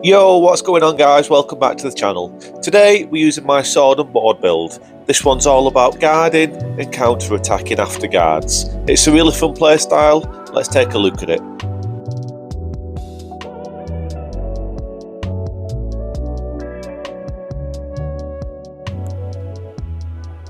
Yo, what's going on guys? Welcome back to the channel. Today we're using my sword and board build. This one's all about guarding and counter-attacking after guards. It's a really fun playstyle. Let's take a look at it.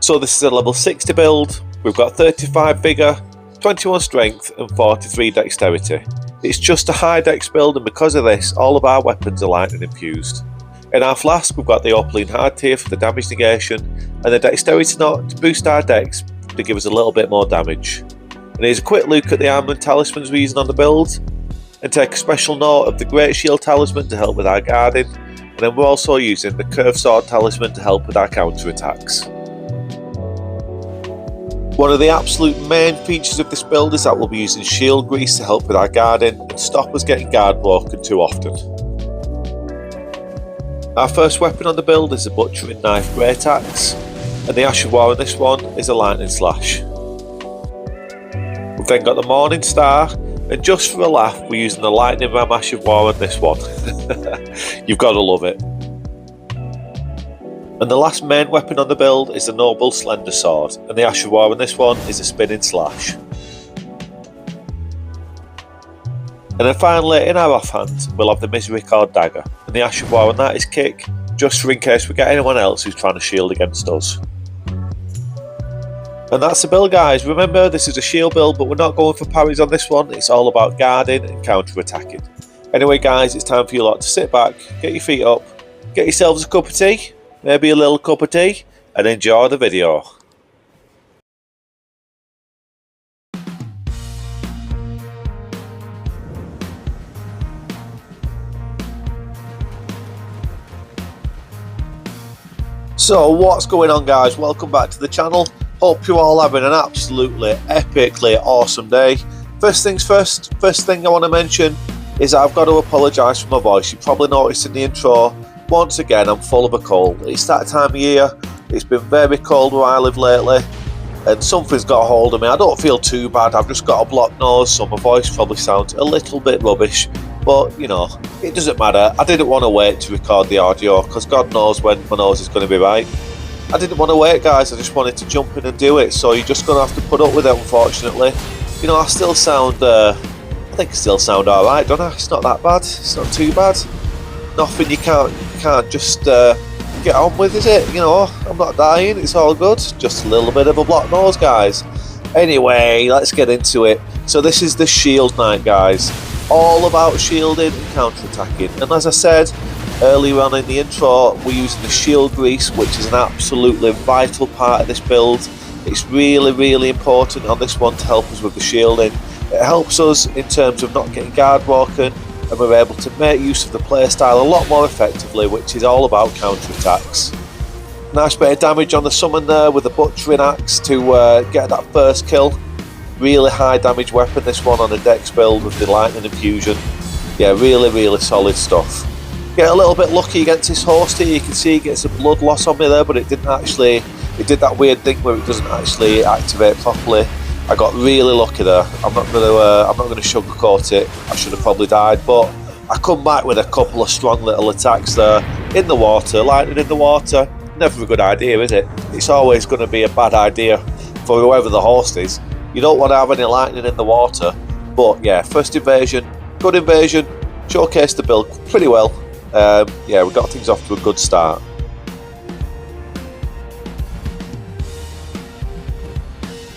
So this is a level 60 build. We've got 35 vigor, 21 strength and 43 dexterity. It's just a high dex build, and because of this, all of our weapons are lightning infused. In our flask, we've got the Opaline hard tier for the damage negation, and the dexterity knot to boost our dex to give us a little bit more damage. And here's a quick look at the armor and talismans we're using on the build, and take a special note of the Great Shield talisman to help with our guarding, and then we're also using the Curved Sword talisman to help with our counter attacks. One of the absolute main features of this build is that we'll be using shield grease to help with our guarding and stop us getting guard broken too often. Our first weapon on the build is the butchering knife great axe, and the ash of war on this one is a lightning slash. We've then got the morning star, and just for a laugh we're using the lightning ram ash of war on this one. You've got to love it. And the last main weapon on the build is the noble slender sword, and the ash of war on this one is a spinning slash. And then finally, in our offhand, we'll have the misericord dagger, and the ash of war on that is kick, just for in case we get anyone else who's trying to shield against us. And that's the build guys. Remember, this is a shield build, but we're not going for parries on this one. It's all about guarding and counter attacking. Anyway guys, it's time for you lot to sit back, get your feet up, get yourselves a cup of tea, maybe a little cup of tea, and enjoy the video. So what's going on guys, welcome back to the channel. Hope you're all having an absolutely epically awesome day. First things first thing I want to mention is that I've got to apologise for my voice. You probably noticed in the intro, once again I'm full of a cold. It's that time of year, it's been very cold where I live lately, and something's got a hold of me. I don't feel too bad, I've just got a blocked nose, so my voice probably sounds a little bit rubbish, but you know, it doesn't matter. I didn't want to wait to record the audio, because God knows when my nose is going to be right. I didn't want to wait guys, I just wanted to jump in and do it, so you're just going to have to put up with it unfortunately. You know, I still sound, I think I still sound alright, don't I? It's not that bad, it's not too bad. Nothing you can't just get on with, is it? You know, I'm not dying, it's all good. Just a little bit of a blocked nose, guys. Anyway, let's get into it. So this is the shield knight, guys. All about shielding and counter-attacking. And as I said earlier on in the intro, we're using the shield grease, which is an absolutely vital part of this build. It's really important on this one to help us with the shielding. It helps us in terms of not getting guard broken, and we're able to make use of the playstyle a lot more effectively, which is all about counter-attacks. Nice bit of damage on the summon there with the butchering axe to get that first kill. Really high damage weapon, this one on a dex build with the lightning infusion. Yeah, really solid stuff. Get a little bit lucky against his host here. You can see he gets a blood loss on me there, but it did that weird thing where it doesn't actually activate properly. I got really lucky there. I'm not going to sugarcoat it. I should have probably died, but I come back with a couple of strong little attacks there in the water. Lightning in the water, never a good idea, is it? It's always going to be a bad idea for whoever the host is. You don't want to have any lightning in the water. But yeah, first invasion, good invasion, showcased the build pretty well. Yeah, we got things off to a good start.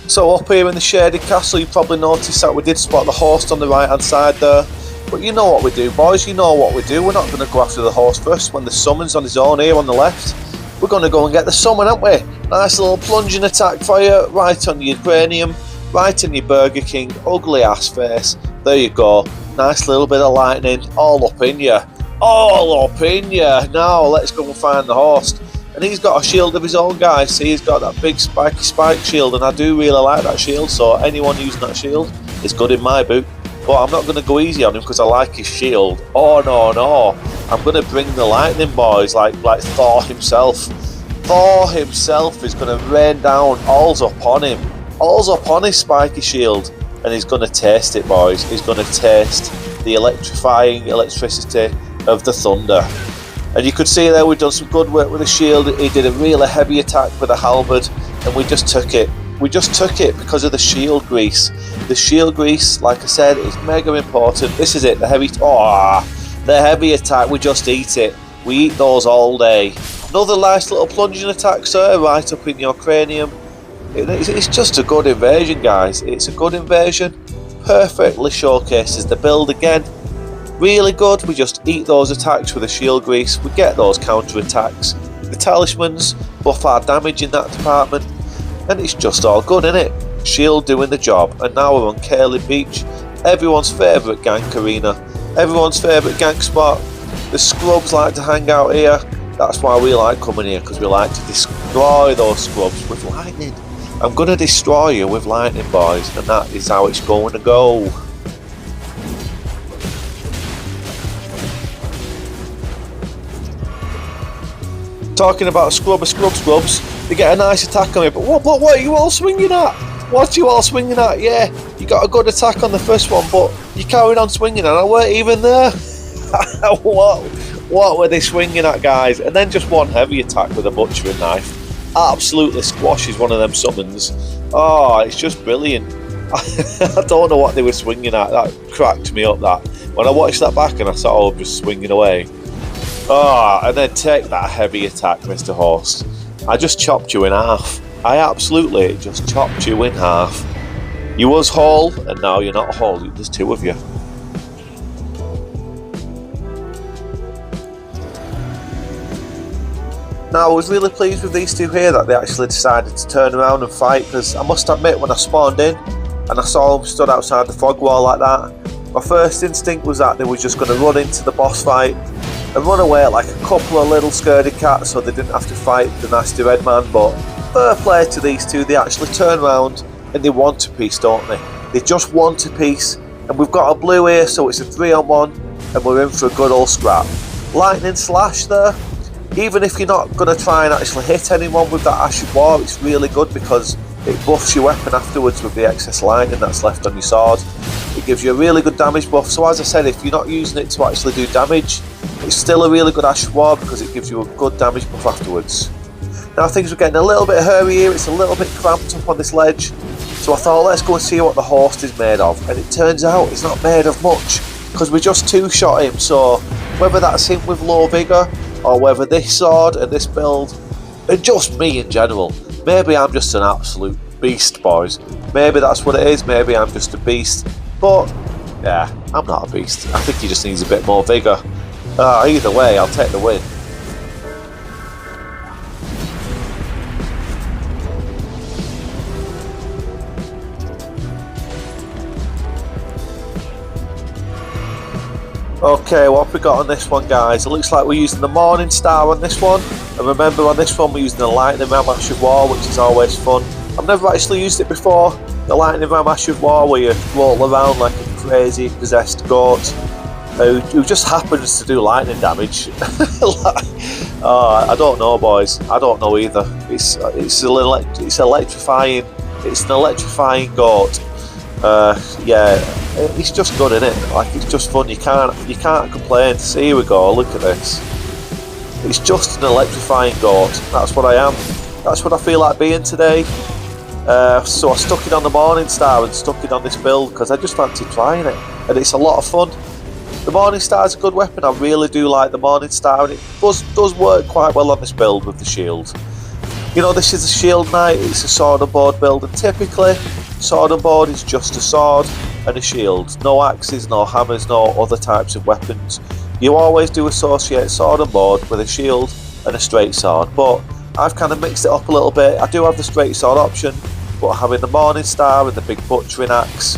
So up here in the shaded castle, you probably noticed that we did spot the host on the right hand side there. But you know what we do, boys, you know what we do. We're not going to go after the host first when the summon's on his own here on the left. We're going to go and get the summon, aren't we? Nice little plunging attack for you, right on your cranium, right in your Burger King, ugly ass face. There you go. Nice little bit of lightning, all up in you. All up in you. Now let's go and find the host. And he's got a shield of his own, guys. See, he's got that big spiky spike shield, and I do really like that shield, so anyone using that shield is good in my book. But I'm not going to go easy on him because I like his shield. Oh no, I'm going to bring the lightning, boys, like Thor himself. Thor himself is going to rain down alls up on him. Alls up on his spiky shield, and he's going to taste it, boys. He's going to taste the electrifying electricity of the thunder. And you could see there we've done some good work with the shield. He did a really heavy attack with a halberd, and we just took it. We just took it because of the shield grease. The shield grease, like I said, is mega important. This is it, the heavy attack, we just eat it. We eat those all day. Another nice little plunging attack, sir, right up in your cranium. It's just a good invasion, guys. It's a good invasion. Perfectly showcases the build again. Really good. We just eat those attacks with the shield grease. We get those counter attacks. The talismans buff our damage in that department. And it's just all good, isn't it? Shield doing the job. And now we're on Caelid Beach. Everyone's favourite gank arena. Everyone's favourite gank spot. The scrubs like to hang out here. That's why we like coming here, because we like to destroy those scrubs with lightning. I'm going to destroy you with lightning, boys. And that is how it's going to go. Talking about scrubs, they get a nice attack on me, but what are you all swinging at? What are you all swinging at? Yeah, you got a good attack on the first one, but you carried on swinging and I weren't even there. What were they swinging at, guys? And then just one heavy attack with a butchering knife. Absolutely squashes one of them summons. Oh, it's just brilliant. I don't know what they were swinging at. That cracked me up, that. When I watched that back and I saw them just swinging away. Oh, and then take that heavy attack, Mr. Host. I just chopped you in half. I absolutely just chopped you in half. You was whole, and now you're not whole. There's two of you. Now, I was really pleased with these two here that they actually decided to turn around and fight, because I must admit, when I spawned in and I saw them stood outside the fog wall like that, my first instinct was that they were just going to run into the boss fight and run away like a couple of little scaredy cats so they didn't have to fight the nasty red man. But fair play to these two, they actually turn around and they want a piece, don't they? They just want a piece, and we've got a blue here, so it's a 3-on-1 and we're in for a good old scrap. Lightning slash there. Even if you're not going to try and actually hit anyone with that Ash of War, it's really good because it buffs your weapon afterwards with the excess lightning that's left on your sword. It gives you a really good damage buff, so as I said, if you're not using it to actually do damage, it's still a really good Ash of War because it gives you a good damage buff afterwards. Now things are getting a little bit hairy here, it's a little bit cramped up on this ledge, so I thought let's go and see what the host is made of, and it turns out it's not made of much because we just two-shot him, so whether that's him with low vigour or whether this sword and this build, and just me in general, maybe I'm just an absolute beast, boys. Maybe that's what it is, maybe I'm just a beast. But, yeah, I'm not a beast. I think he just needs a bit more vigour. Either way, I'll take the win. Okay, what have we got on this one, guys? It looks like we're using the Morning Star on this one. And remember, on this one we're using the Lightning Ram Ash of War, which is always fun. I've never actually used it before. The Lightning Ram Ash of War, where you roll around like a crazy possessed goat who just happens to do lightning damage. I don't know, boys. I don't know either. It's electrifying. It's an electrifying goat. Yeah, it's just good, isn't it? Like, it's just fun. You can't complain. See, here we go. Look at this. It's just an electrifying goat. That's what I am. That's what I feel like being today. So I stuck it on the Morning Star and stuck it on this build because I just fancied trying it, and it's a lot of fun. The Morning Star is a good weapon. I really do like the Morning Star, and it does work quite well on this build with the shield. You know, this is a shield knight. It's a sword and board build, and typically sword and board is just a sword and a shield. No axes, no hammers, no other types of weapons. You always do associate sword and board with a shield and a straight sword, but I've kind of mixed it up a little bit. I do have the straight sword option, but having the Morning Star and the big butchering axe,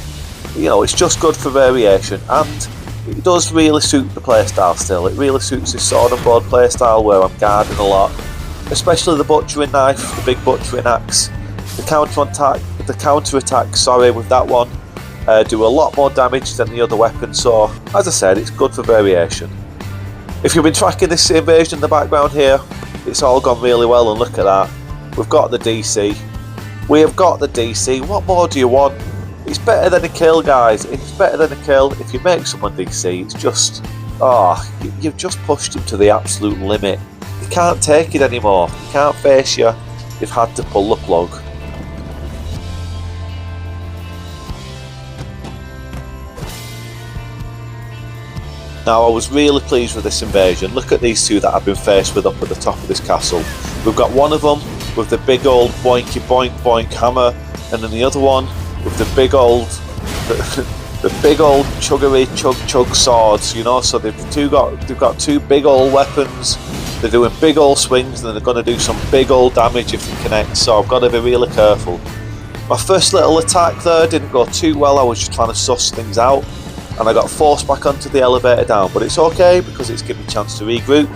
you know, it's just good for variation, and it does really suit the playstyle still. It really suits this sword and board playstyle where I'm guarding a lot, especially the butchering knife, the big butchering axe. The counter attack, sorry, with that one do a lot more damage than the other weapons, so as I said, it's good for variation. If you've been tracking this invasion in the background here, it's all gone really well, and look at that. We've got the DC. We have got the DC. What more do you want? It's better than a kill, guys. It's better than a kill. If you make someone DC, Oh, you've just pushed him to the absolute limit. You can't take it anymore. You can't face you. You've had to pull the plug. Now, I was really pleased with this invasion. Look at these two that I've been faced with up at the top of this castle. We've got one of them with the big old boinky boink boink hammer, and then the other one with the big old chuggery chug chug swords. You know, so they've got two big old weapons. They're doing big old swings, and they're going to do some big old damage if they connect. So I've got to be really careful. My first little attack there didn't go too well. I was just trying to suss things out, and I got forced back onto the elevator down, but it's okay because it's given me a chance to regroup,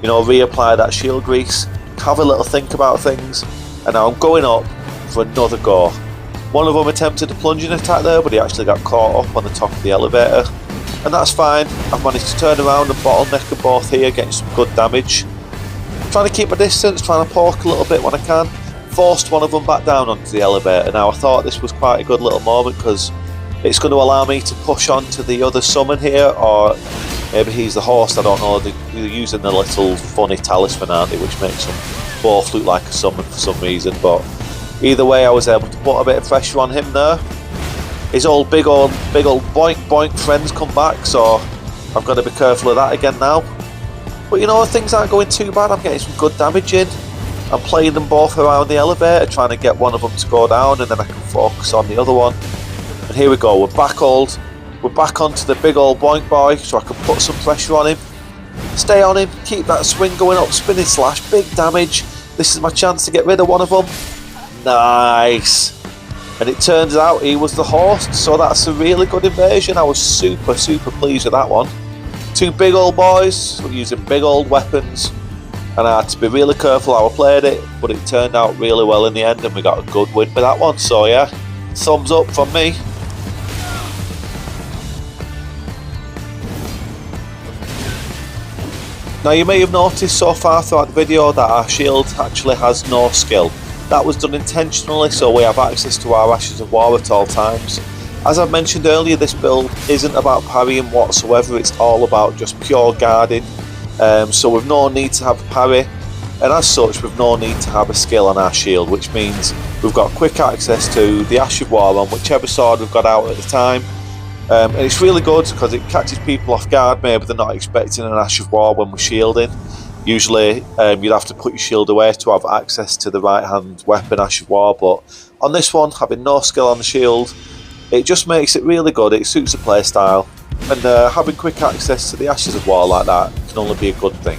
you know, reapply that shield grease, have a little think about things, and now I'm going up for another go. One of them attempted a plunging attack there, but he actually got caught up on the top of the elevator, and that's fine. I've managed to turn around and bottleneck them both here, getting some good damage. I'm trying to keep my distance, trying to poke a little bit when I can. Forced one of them back down onto the elevator. Now I thought this was quite a good little moment because it's going to allow me to push on to the other summon here, or maybe he's the host, I don't know. They're using the little funny talisman, aren't they, which makes them both look like a summon for some reason, but either way I was able to put a bit of pressure on him there. His old big old boink boink friends come back, so I've got to be careful of that again now. But you know, things aren't going too bad. I'm getting some good damage in. I'm playing them both around the elevator, trying to get one of them to go down, and then I can focus on the other one. And here we go, we're back onto the big old boink boy, so I can put some pressure on him. Stay on him, keep that swing going up, spinning slash, big damage. This is my chance to get rid of one of them. Nice. And it turns out he was the host, so that's a really good invasion. I was super pleased with that one. Two big old boys using big old weapons, and I had to be really careful how I played it, but it turned out really well in the end, and we got a good win with that one. So yeah, thumbs up from me. Now you may have noticed so far throughout the video that our shield actually has no skill. That was done intentionally so we have access to our Ashes of War at all times. As I mentioned earlier, this build isn't about parrying whatsoever, it's all about just pure guarding. So we've no need to have a parry, and as such we've no need to have a skill on our shield, which means we've got quick access to the Ash of War on whichever sword we've got out at the time. And it's really good because it catches people off guard. Maybe they're not expecting an Ash of War when we're shielding. Usually you'd have to put your shield away to have access to the right hand weapon Ash of War, but on this one, having no skill on the shield, it just makes it really good. It suits the playstyle, and having quick access to the Ashes of War like that can only be a good thing.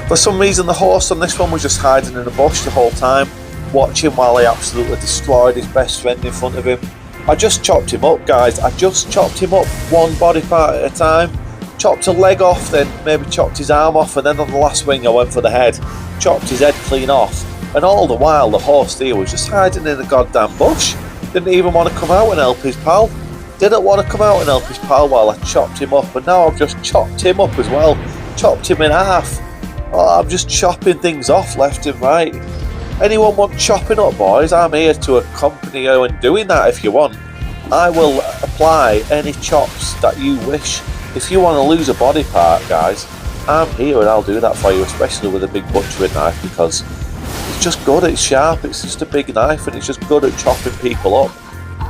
For some reason the host on this one was just hiding in a bush the whole time, watching while he absolutely destroyed his best friend in front of him. I just chopped him up, guys. I just chopped him up one body part at a time. Chopped a leg off, then maybe chopped his arm off, and then on the last swing I went for the head. Chopped his head clean off. And all the while the host here was just hiding in a goddamn bush. Didn't even want to come out and help his pal. Didn't want to come out and help his pal while I chopped him up, and now I've just chopped him up as well. Chopped him in half. Oh, I'm just chopping things off left and right. Anyone want chopping up, boys? I'm here to accompany you in doing that if you want. I will apply any chops that you wish. If you want to lose a body part, guys, I'm here and I'll do that for you, especially with a big butchering knife, because it's just good, it's sharp, it's just a big knife, and it's just good at chopping people up.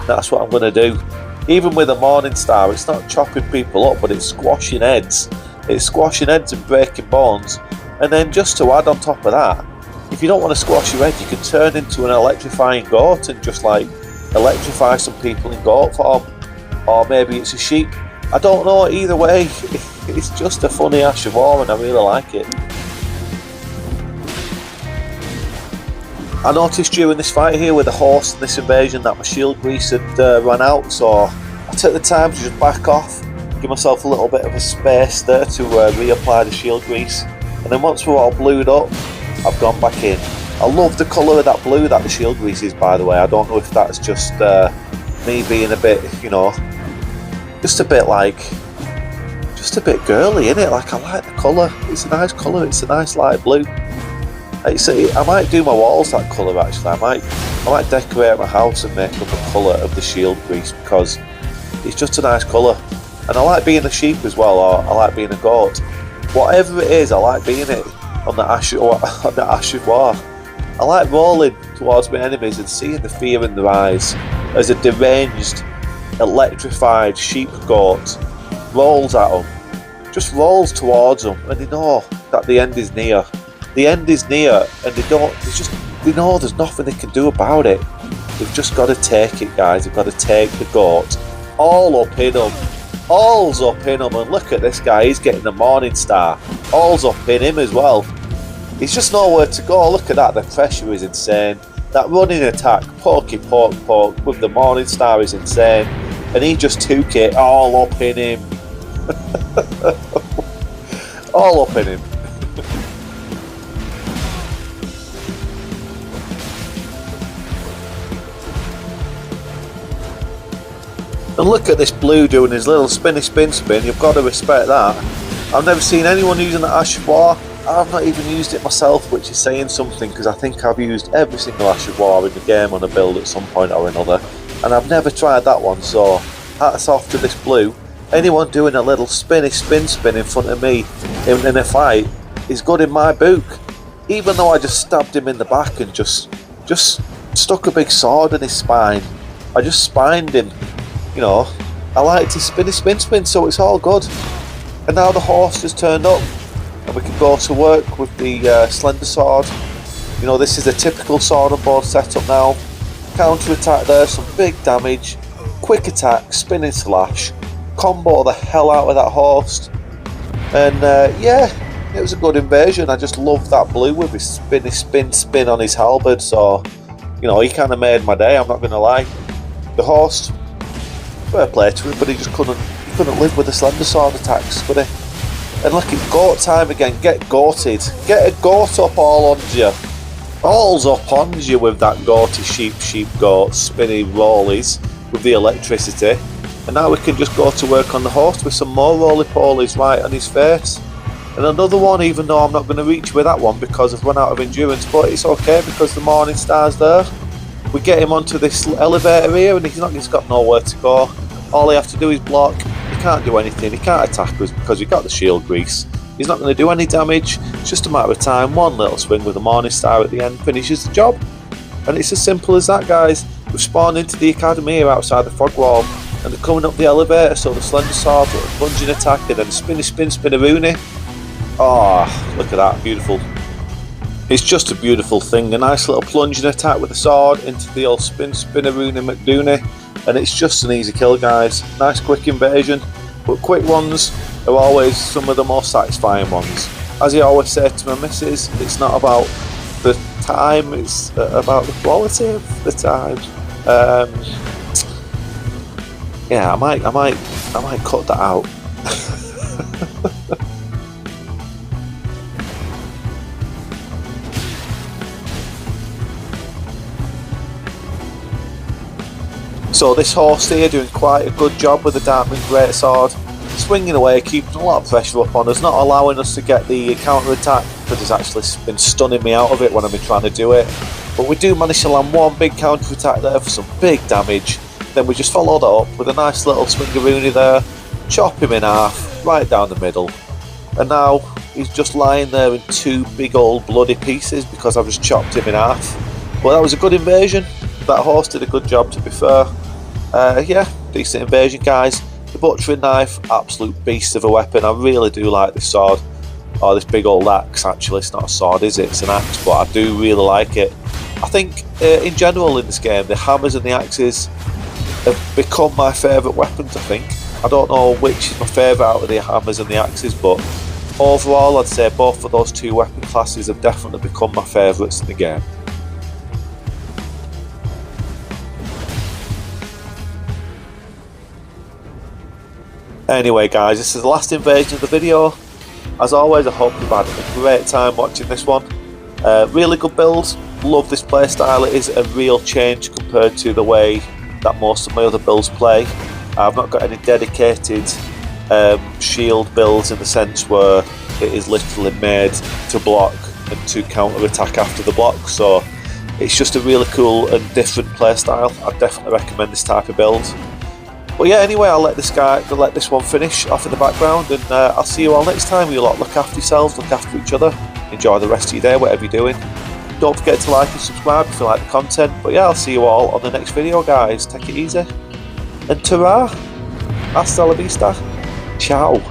That's what I'm going to do. Even with a Morning Star, it's not chopping people up, but it's squashing heads. It's squashing heads and breaking bones. And then just to add on top of that, if you don't want to squash your head, you can turn into an electrifying goat and just like electrify some people in goat form. Or maybe it's a sheep. I don't know, either way, it's just a funny Ash of War and I really like it. I noticed during this fight here with the horse and this invasion that my shield grease had run out, so I took the time to just back off, give myself a little bit of a space there to reapply the shield grease. And then once we're all blued up, I've gone back in. I love the colour of that blue that the shield grease is, by the way. I don't know if that's just me being a bit, you know, just a bit like, just a bit girly, isn't it? Like, I like the colour. It's a nice colour. It's a nice light blue. I might do my walls that colour actually. I might decorate my house and make up the colour of the shield grease because it's just a nice colour. And I like being a sheep as well, or I like being a goat. Whatever it is, I like being it on the Ash of War. I like rolling towards my enemies and seeing the fear in their eyes as a deranged, electrified sheep goat rolls at them. Just rolls towards them, and they know that the end is near. The end is near, and they know there's nothing they can do about it. They've just got to take it, guys. They've got to take the goat. All up in them. All's up in him, and look at this guy, he's getting the Morning Star. All's up in him as well. He's just nowhere to go. Look at that, the pressure is insane. That running attack, pokey poke poke with the Morning Star is insane. And he just took it all up in him. All up in him. And look at this blue doing his little spinny spin. You've got to respect that. I've never seen anyone using the Ash of War. I've not even used it myself, which is saying something because I think I've used every single Ash of War in the game on a build at some point or another, and I've never tried that one. So hats off to this blue. Anyone doing a little spinny spin in front of me in a fight is good in my book. Even though I just stabbed him in the back and just stuck a big sword in his spine. I just spined him. You know, I like to spinny spin, so it's all good. And now the horse has turned up, and we can go to work with the slender sword. You know, this is a typical sword and board setup now. Counter attack there, some big damage, quick attack, spinning slash, combo the hell out of that horse. And yeah, it was a good invasion. I just love that blue with his spinny spin on his halberd. So, you know, he kind of made my day, I'm not going to lie. The horse, fair play to him, but he just couldn't live with the slender sword attacks, could he? And look, it's goat time again. Get goated. Get a goat up all on you. All's up on you with that goaty sheep goat spinny rollies with the electricity. And now we can just go to work on the horse with some more roly-polies right on his face. And another one, even though I'm not going to reach with that one because I've run out of endurance, but it's okay because the Morning Star's there. We get him onto this elevator here and he's got nowhere to go. All he has to do is block. He can't do anything. He can't attack us because we got the shield grease. He's not going to do any damage. It's just a matter of time. One little swing with the Morning Star at the end finishes the job. And it's as simple as that, guys. We've spawned into the academy here outside the fog wall, and they're coming up the elevator, so the slender sword, plunging attack, and then spinny-rooney. Oh, look at that, beautiful. It's just a beautiful thing. A nice little plunging attack with the sword into the old spinny-rooney McDooney. And it's just an easy kill, guys. Nice quick invasion, but quick ones are always some of the most satisfying ones. As I always say to my missus, it's not about the time, it's about the quality of the time. Yeah, I might cut that out. So this horse here doing quite a good job with the Darkman Greatsword, swinging away, keeping a lot of pressure up on us, not allowing us to get the counter attack because he's actually been stunning me out of it when I've been trying to do it. But we do manage to land one big counter attack there for some big damage. Then we just follow that up with a nice little swingaroony there, chop him in half, right down the middle. And now he's just lying there in two big old bloody pieces because I've just chopped him in half. Well, that was a good invasion. That horse did a good job, to be fair. Yeah, decent invasion, guys. The butchering knife, absolute beast of a weapon. I really do like this sword. Oh, this big old axe, actually. It's not a sword, is it? It's an axe, but I do really like it. I think, in general in this game, the hammers and the axes have become my favourite weapons, I think. I don't know which is my favourite out of the hammers and the axes, but overall, I'd say both of those two weapon classes have definitely become my favourites in the game. Anyway, guys, this is the last invasion of the video. As always, I hope you've had a great time watching this one. Really good build. Love this playstyle. It is a real change compared to the way that most of my other builds play. I've not got any dedicated shield builds in the sense where it is literally made to block and to counter attack after the block, so it's just a really cool and different playstyle. I'd definitely recommend this type of build. But yeah, anyway, I'll let this one finish off in the background, and I'll see you all next time. You lot look after yourselves, look after each other, enjoy the rest of your day, whatever you're doing. Don't forget to like and subscribe if you like the content. But yeah, I'll see you all on the next video, guys. Take it easy, and ta-ra, hasta la vista, ciao.